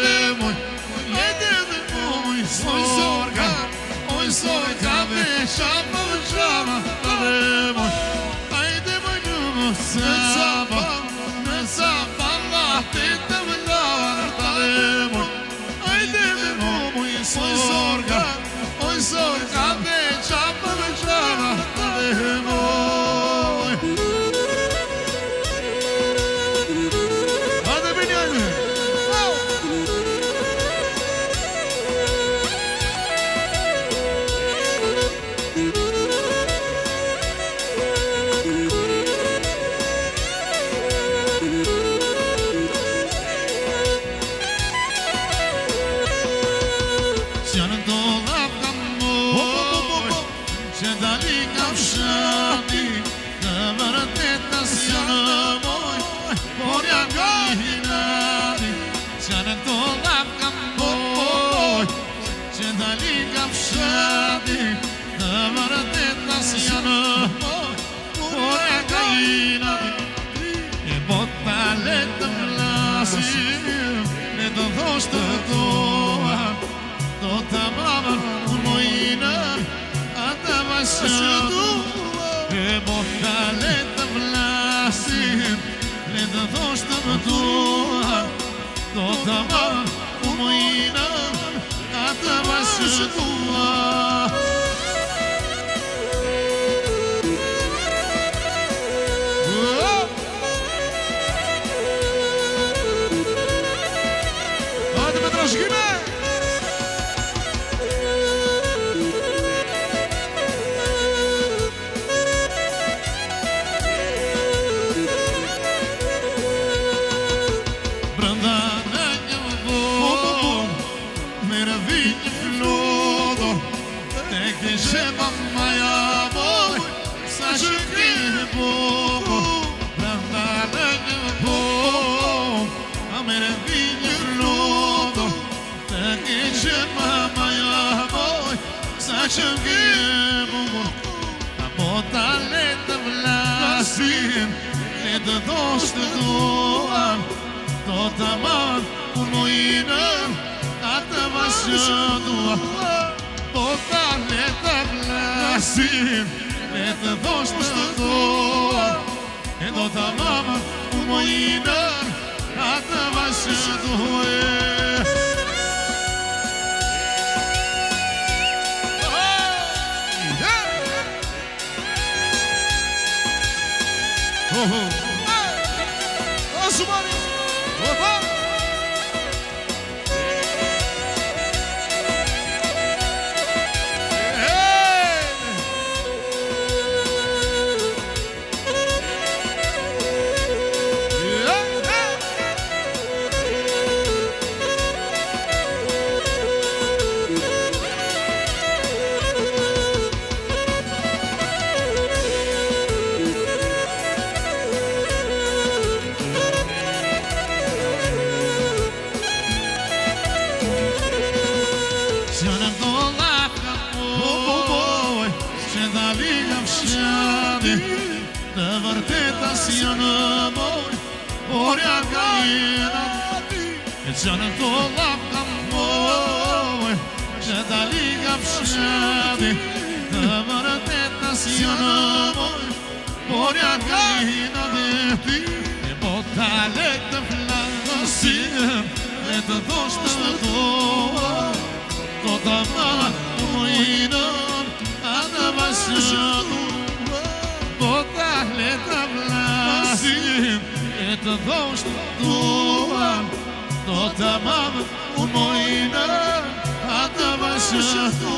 dhe moj, jete dhe moj, sorga, oj sorga dhe shama dhe shama, dhe moj, ajde moj ljubo, se capa, ne capa, lahti të më lava, dhe moj, ajde dhe moj, sorga, oj sorga dhe shama dhe shama, dhe moj. Ne do thoshtë doa, do të mamën mojinën, atë vashëtu, e bota le të vlasim, ne do thoshtë doa, do të mamën mojinën, atë vashëtu. Që ngemë a bota le të vlasim, le të thoshtë duan, do të manë unë mojinën, atë vashë duan. Bota le të vlasim, le të thoshtë duan, do të manë unë mojinën, atë vashë duan. Që në të lafka moj, që ta liga fshati, të vërteta si në moj, por janë gajina dhe ti, e bota le të flasim, le të thoshtë të doa, do të manë mojinën, atë vashëtu, bota le të flasim, le të thoshtë të doa, do të mamë unë mojinën, atë vashëtu.